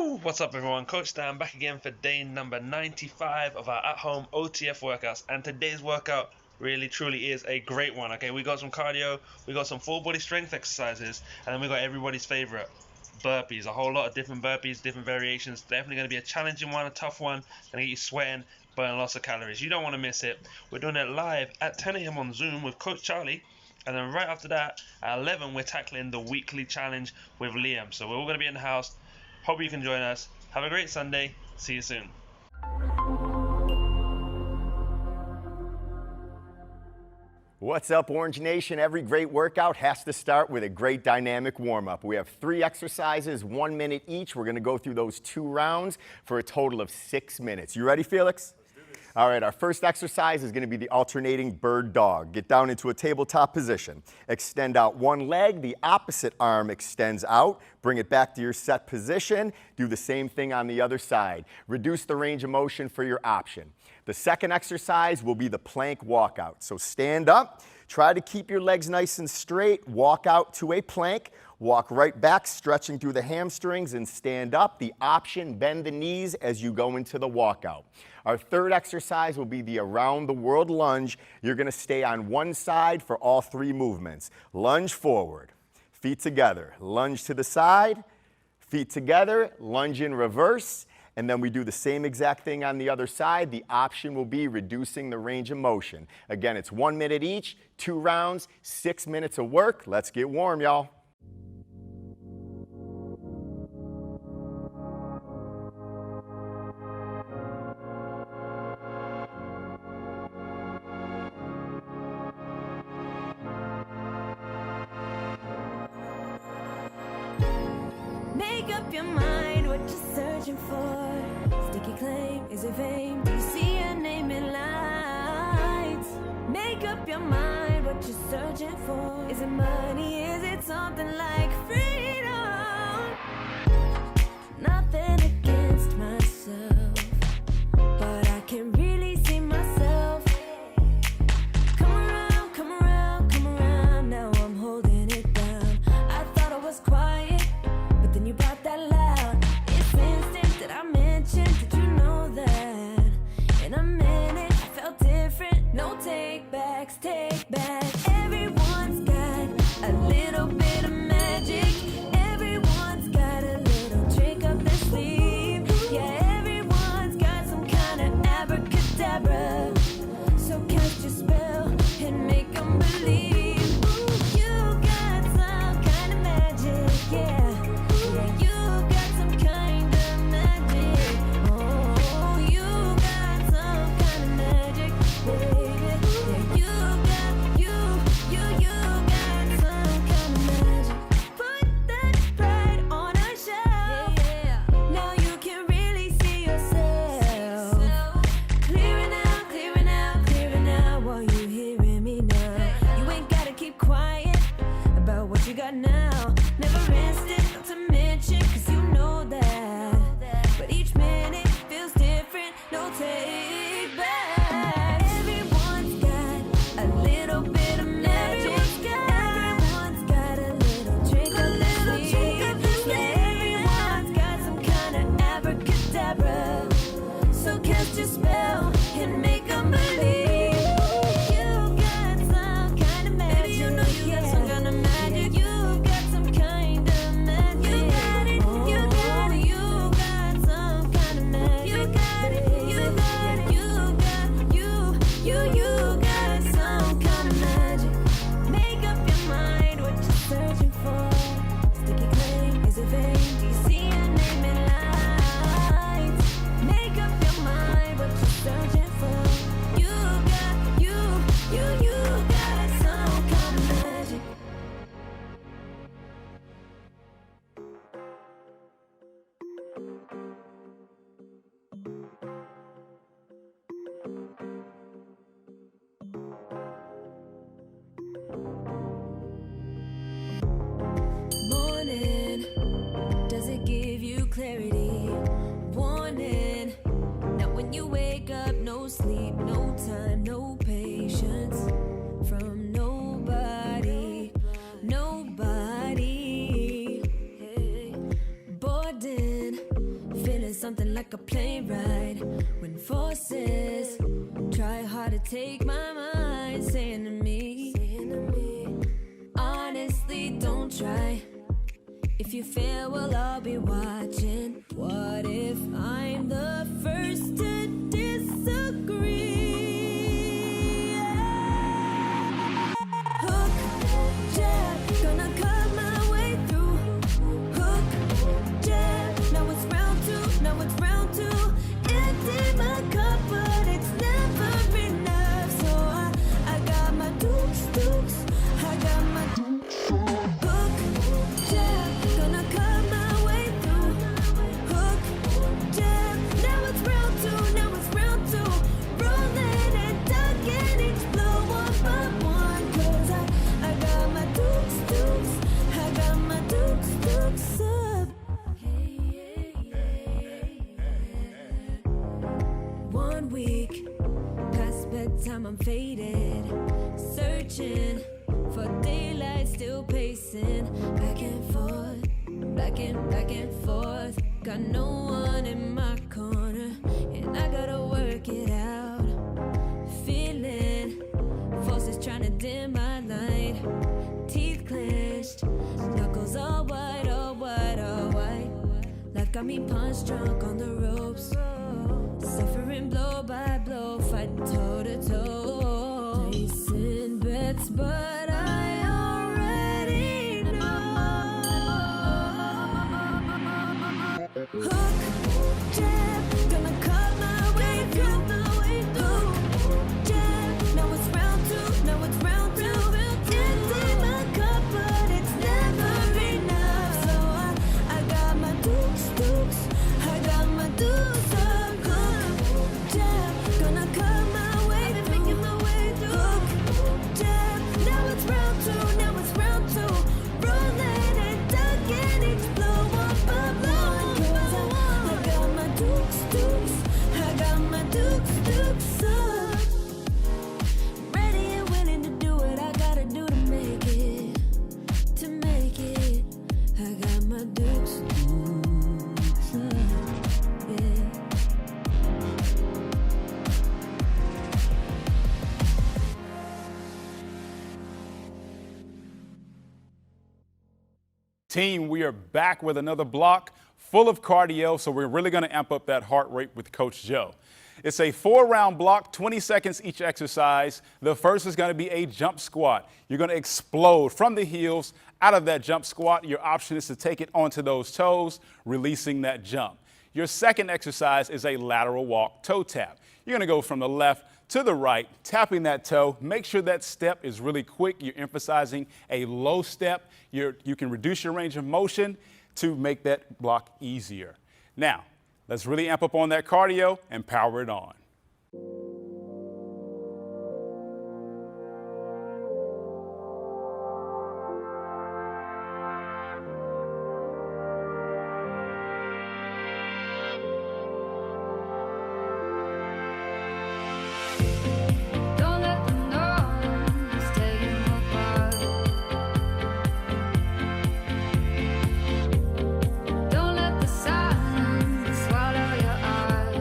Woo! What's up everyone, Coach Dan back again for day number 95 of our at-home OTF workouts, and today's workout really truly is a great one. Okay, we got some cardio, we got some full body strength exercises, and then we got everybody's favorite, burpees. A whole lot of different burpees, different variations. Definitely going to be a challenging one, a tough one, going to get you sweating, burning lots of calories. You don't want to miss it. We're doing it live at 10 a.m. on Zoom with Coach Charlie. And then right after that, at 11, we're tackling the weekly challenge with Liam. So we're all going to be in the house. Hope you can join us. Have a great Sunday. See you soon. What's up, Orange Nation? Every great workout has to start with a great dynamic warm-up. We have 3 exercises, 1 minute each. We're going to go through those 2 rounds for a total of 6 minutes. You ready, Felix? All right, our first exercise is going to be the alternating bird dog. Get down into a tabletop position. Extend out one leg, the opposite arm extends out. Bring it back to your set position. Do the same thing on the other side. Reduce the range of motion for your option. The second exercise will be the plank walkout. So stand up, try to keep your legs nice and straight, walk out to a plank. Walk right back, stretching through the hamstrings, and stand up. The option, bend the knees as you go into the walkout. Our third exercise will be the around the world lunge. You're going to stay on one side for all 3 movements. Lunge forward, feet together, lunge to the side, feet together, lunge in reverse, and then we do the same exact thing on the other side. The option will be reducing the range of motion. Again, it's 1 minute each, 2 rounds, 6 minutes of work. Let's get warm, y'all. Make up your mind what you're searching for. Sticky claim, is it fame? Do you see your name in lights? Make up your mind what you're searching for. Is it money? Is it something like freedom? Nothing against myself, but I can really see myself. Come around, come around, come around. Now I'm holding it down. I thought I was quiet, then you brought that loud. It's instinct that I mentioned. Did you know that? In a minute, I felt different. No take backs, take back. Everyone's got a little bit of magic. Everyone's got a little trick up their sleeve. Yeah, everyone's got some kind of abracadabra. So cast your spell and make them believe. Ooh, you got some kind of magic, yeah. You got now, never rested, not to mention, cause you know that. But each minute feels different, no take back. Everyone's got a little bit of magic. Everyone's got a little trick up their sleeve. Yeah, everyone's got some kind of abracadabra. So cast your spell and make them believe. You got some kind of magic. Baby, you know you got some kind of magic. You got some kind something like a plane ride. When forces try hard to take my mind, saying to me, honestly, don't try. If you fail, we'll all be watching. What if I'm the first to disagree? Hook, jab, gonna cut my way through. Hook, jab, now it's round two, now it's round two. Empty my cup, but it's never enough. So I got my dukes, I got my dukes. Hook, jab, gonna cut my way through. Hook, jab, now it's round two, now it's round two. Rolling and ducking each blow one by one. 'Cause I got my dukes, I got my dukes up. 1 week past bedtime, I'm faded, searching for daylight, still pacing back and forth, back and forth. Got no one in my corner, and I gotta work it out. Feeling forces trying to dim my light. Teeth clenched, knuckles all white, all white, all white. Life got me punch drunk on the ropes, suffering blow by blow, fight toe to toe. Placing bets, but I already know. Hook, jab, gonna cut my way through. Hook, jab, now it's round two, now it's round two. Empty my cup, but it's never enough. So I got my dukes, I got my dukes up. Hook, jab, gonna cut my way through. Making my way through. Hook, jab, now it's round two, now it's round two. Rolling and ducking each blow one by one. 'Cause I got my dukes, I got my dukes up. Ready and willing to do what I gotta do to make it, to make it. I got my dukes up, yeah. Team, we are back with another block full of cardio, so we're really going to amp up that heart rate with Coach Joe. It's a 4-round block, 20 seconds each exercise. The first is going to be a jump squat. You're going to explode from the heels out of that jump squat. Your option is to take it onto those toes, releasing that jump. Your second exercise is a lateral walk toe tap. You're going to go from the left to the right, tapping that toe. Make sure that step is really quick. You're emphasizing a low step. You can reduce your range of motion to make that block easier. Now, let's really amp up on that cardio and power it on. Don't let them know it's taking apart. Don't let the silence swallow your eyes.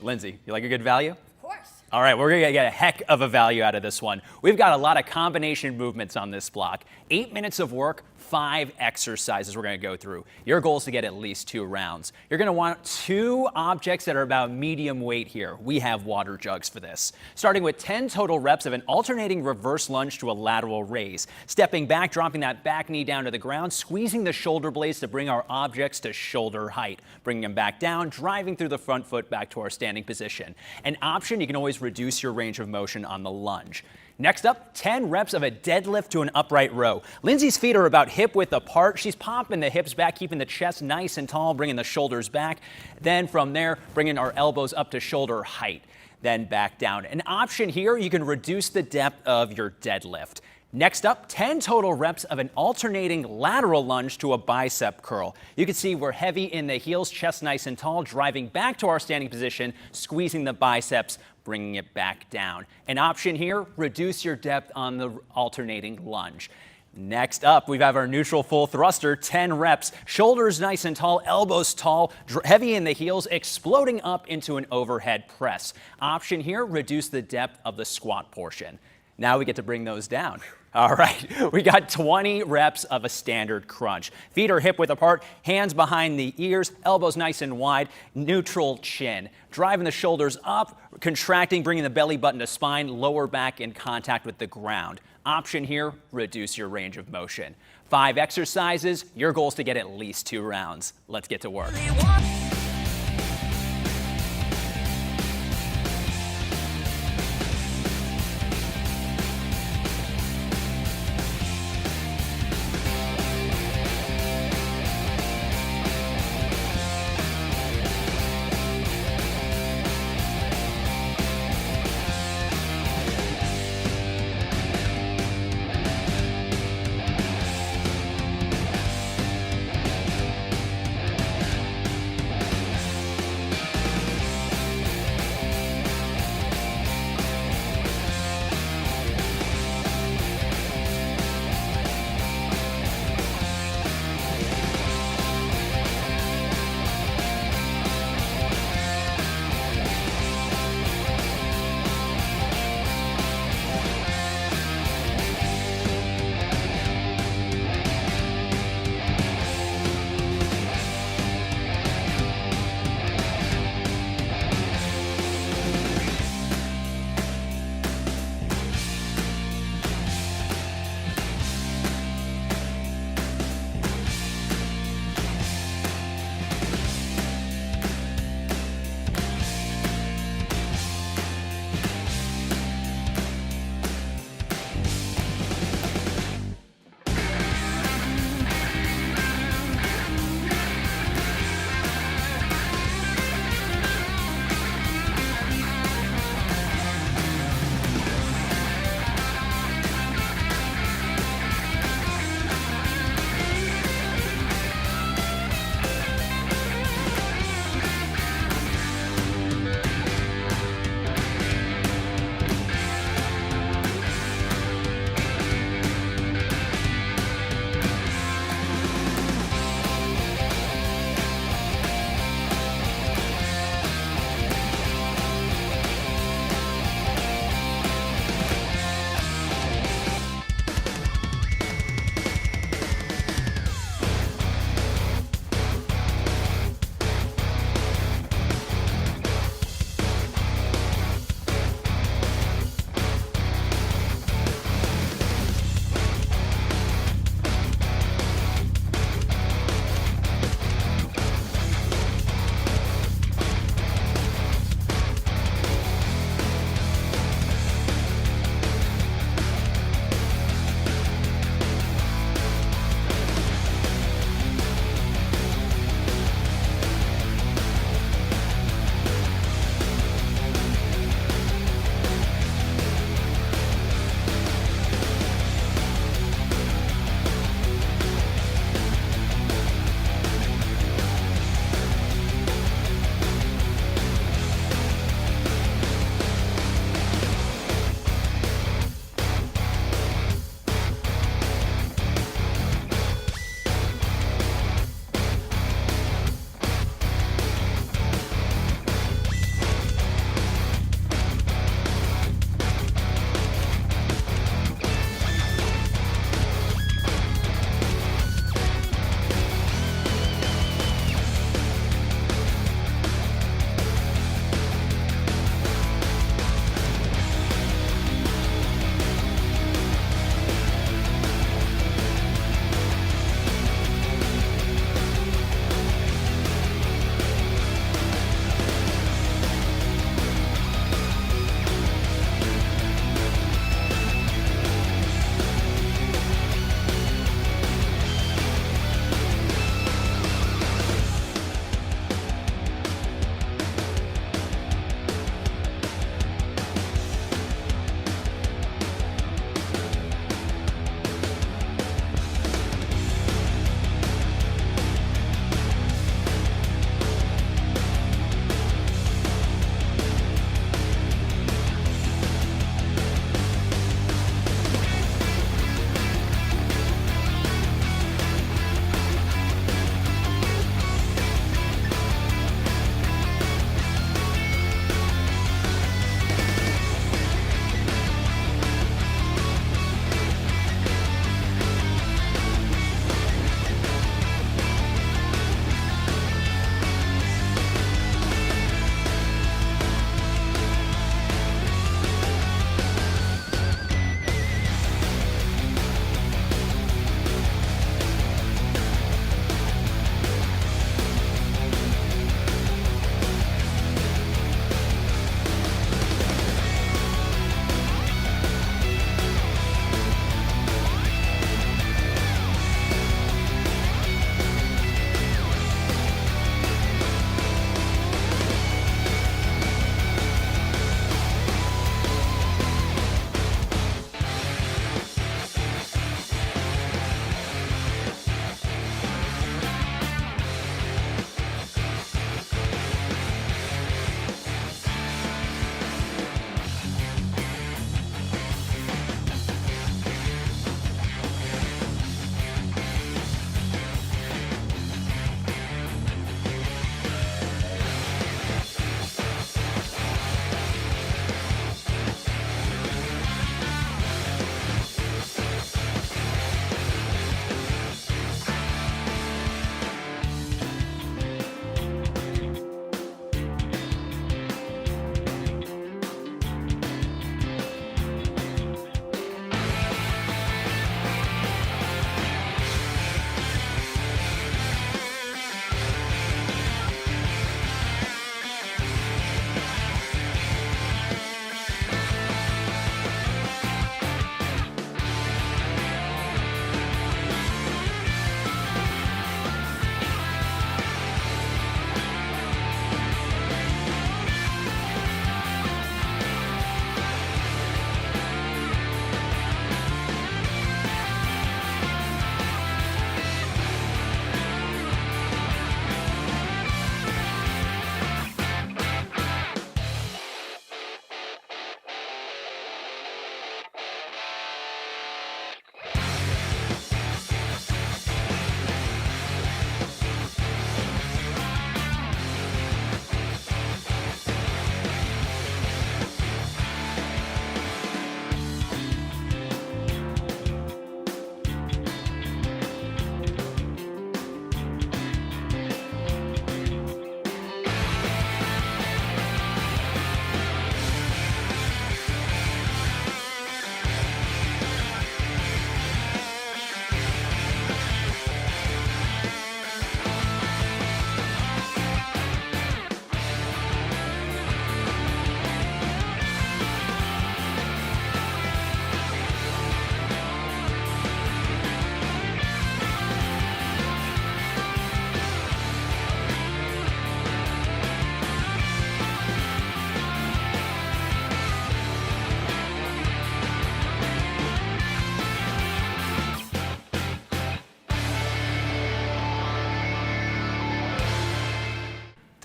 Lindsay, you like a good value? Of course. All right, we're going to get a heck of a value out of this one. We've got a lot of combination movements on this block. 8 minutes of work, 5 exercises we're going to go through. Your goal is to get at least 2 rounds. You're going to want 2 objects that are about medium weight here. We have water jugs for this. Starting with 10 total reps of an alternating reverse lunge to a lateral raise. Stepping back, dropping that back knee down to the ground, squeezing the shoulder blades to bring our objects to shoulder height. Bringing them back down, driving through the front foot back to our standing position. An option, you can always reduce your range of motion on the lunge. Next up, 10 reps of a deadlift to an upright row. Lindsay's feet are about hip width apart. She's popping the hips back, keeping the chest nice and tall, bringing the shoulders back. Then from there, bringing our elbows up to shoulder height, then back down. An option here, you can reduce the depth of your deadlift. Next up, 10 total reps of an alternating lateral lunge to a bicep curl. You can see we're heavy in the heels, chest nice and tall, driving back to our standing position, squeezing the biceps, bringing it back down. An option here, reduce your depth on the alternating lunge. Next up, we have our neutral full thruster, 10 reps, shoulders nice and tall, elbows tall, heavy in the heels, exploding up into an overhead press. Option here, reduce the depth of the squat portion. Now we get to bring those down. All right, we got 20 reps of a standard crunch. Feet are hip width apart, hands behind the ears, elbows nice and wide, neutral chin. Driving the shoulders up, contracting, bringing the belly button to spine, lower back in contact with the ground. Option here, reduce your range of motion. 5 exercises, your goal is to get at least 2 rounds. Let's get to work.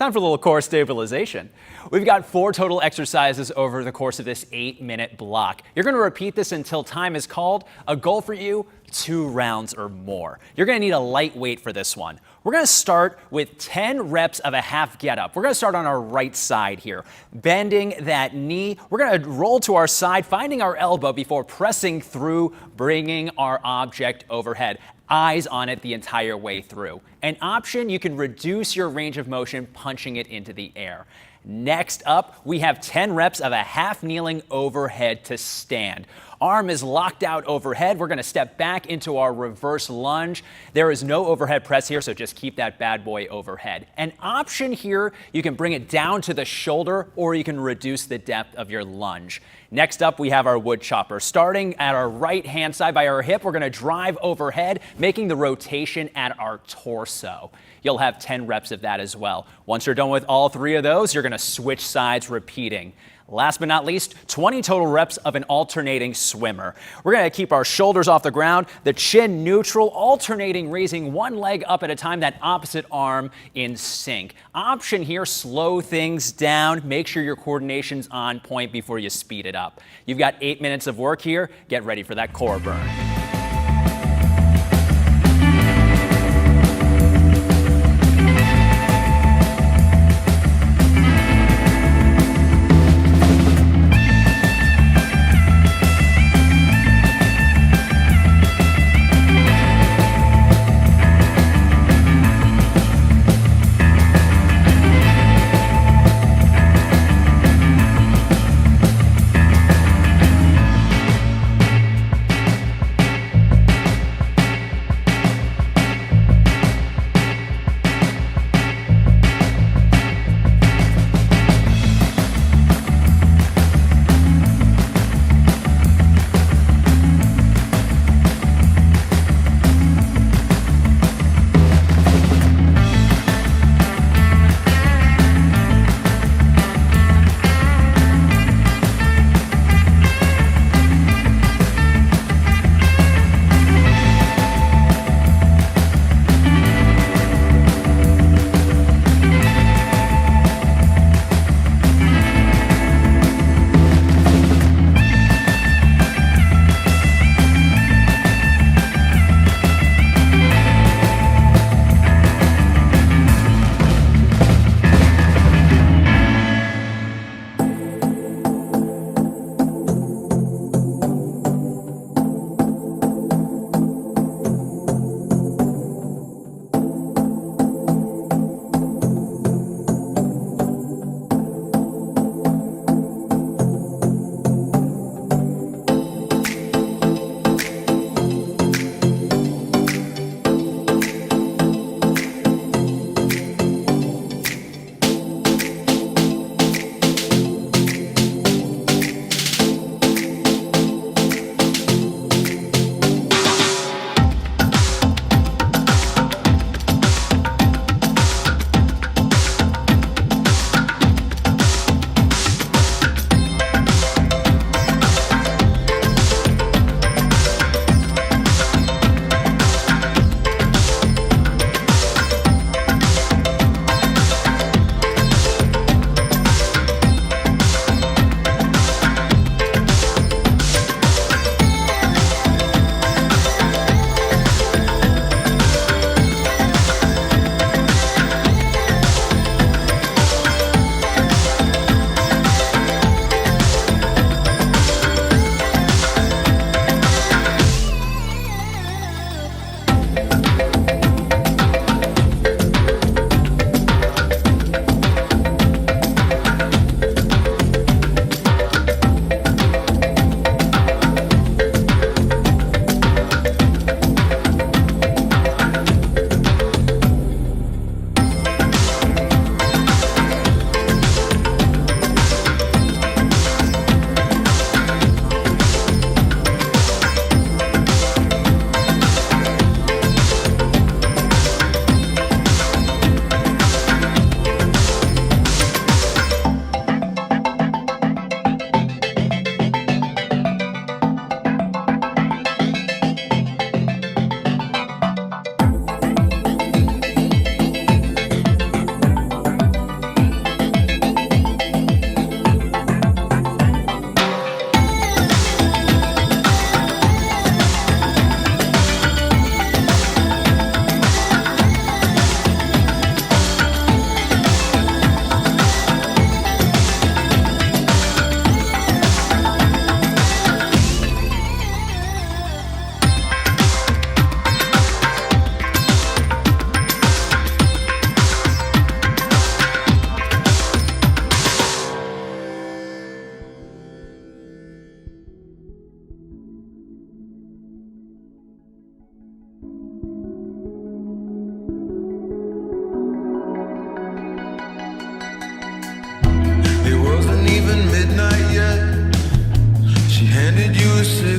Time for a little core stabilization. We've got 4 total exercises over the course of this 8-minute block. You're going to repeat this until time is called. A goal for you, 2 rounds or more. You're going to need a light weight for this one. We're going to start with 10 reps of a half get up. We're going to start on our right side here. Bending that knee. We're going to roll to our side, finding our elbow before pressing through, bringing our object overhead. Eyes on it the entire way through. An option, you can reduce your range of motion punching it into the air. Next up, we have 10 reps of a half kneeling overhead to stand. Arm is locked out overhead. We're going to step back into our reverse lunge. There is no overhead press here, so just keep that bad boy overhead. An option here, you can bring it down to the shoulder or you can reduce the depth of your lunge. Next up, we have our wood chopper. Starting at our right-hand side by our hip, we're going to drive overhead, making the rotation at our torso. You'll have 10 reps of that as well. Once you're done with all 3 of those, you're going to switch sides, repeating. Last but not least, 20 total reps of an alternating swimmer. We're going to keep our shoulders off the ground, the chin neutral, alternating, raising one leg up at a time, that opposite arm in sync. Option here, slow things down. Make sure your coordination's on point before you speed it up. You've got 8 minutes of work here. Get ready for that core burn.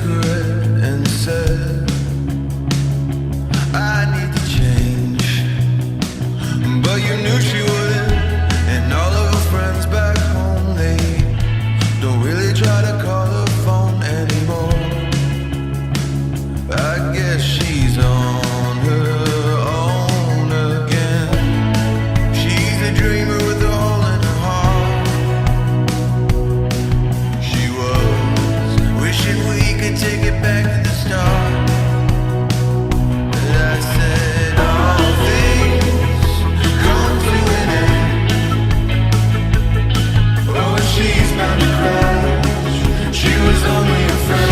cigarette and said, I need to change. But you knew she wouldn't, and all of her friends back home, they don't really try to call her phone anymore. I guess she's on her own again. She's a dreamer with a hole in her heart. She was wishing we could take it back to the start. But I said all things come to an end. Oh, she's bound to crash. She was only a friend.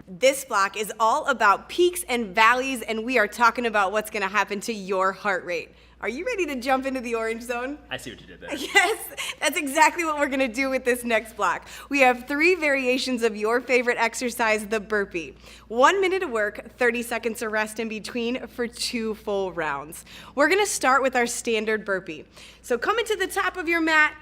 This block is all about peaks and valleys, and we are talking about what's going to happen to your heart rate. Are you ready to jump into the orange zone? I see what you did there. Yes, that's exactly what we're going to do with this next block. We have 3 variations of your favorite exercise, the burpee. 1 minute of work, 30 seconds of rest in between for 2 full rounds. We're going to start with our standard burpee. So come into the top of your mat.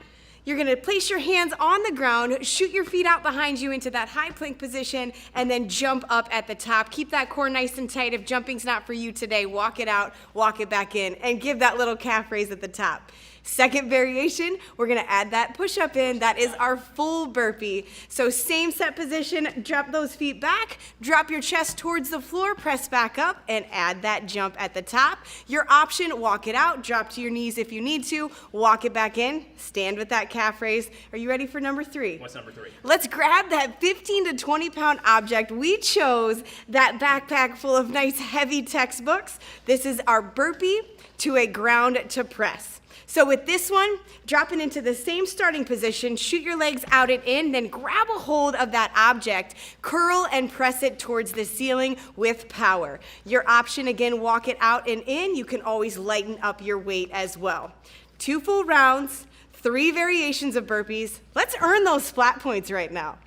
You're going to place your hands on the ground, shoot your feet out behind you into that high plank position, and then jump up at the top. Keep that core nice and tight. If jumping's not for you today, walk it out, walk it back in, and give that little calf raise at the top. Second variation, we're going to add that push-up in. That is our full burpee. So same set position, drop those feet back, drop your chest towards the floor, press back up, and add that jump at the top. Your option, walk it out, drop to your knees if you need to, walk it back in, stand with that calf raise. Are you ready for number 3? What's number 3? Let's grab that 15 to 20 pound object. We chose that backpack full of nice heavy textbooks. This is our burpee to a ground to press. So with this one, drop it into the same starting position, shoot your legs out and in, then grab a hold of that object, curl and press it towards the ceiling with power. Your option, again, walk it out and in. You can always lighten up your weight as well. 2 full rounds, 3 variations of burpees. Let's earn those flat points right now.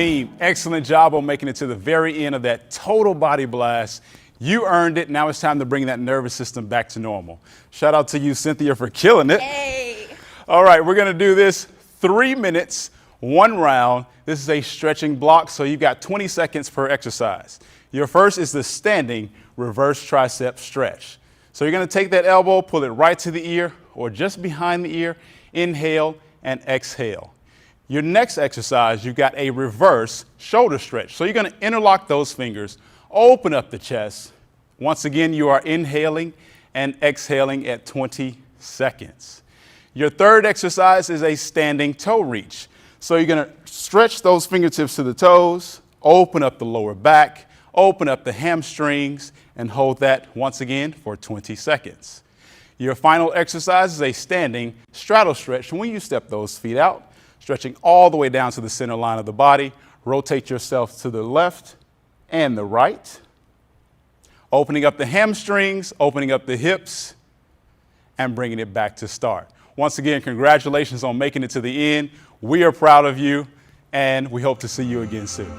Team, excellent job on making it to the very end of that total body blast. You earned it. Now it's time to bring that nervous system back to normal. Shout out to you, Cynthia, for killing it. Hey. All right, we're going to do this 3 minutes, 1 round. This is a stretching block, so you've got 20 seconds per exercise. Your first is the standing reverse tricep stretch. So you're going to take that elbow, pull it right to the ear or just behind the ear, inhale and exhale. Your next exercise, you've got a reverse shoulder stretch. So you're going to interlock those fingers, open up the chest. Once again, you are inhaling and exhaling at 20 seconds. Your third exercise is a standing toe reach. So you're going to stretch those fingertips to the toes, open up the lower back, open up the hamstrings, and hold that once again for 20 seconds. Your final exercise is a standing straddle stretch. When you step those feet out, stretching all the way down to the center line of the body, rotate yourself to the left and the right, opening up the hamstrings, opening up the hips, and bringing it back to start. Once again, congratulations on making it to the end. We are proud of you, and we hope to see you again soon.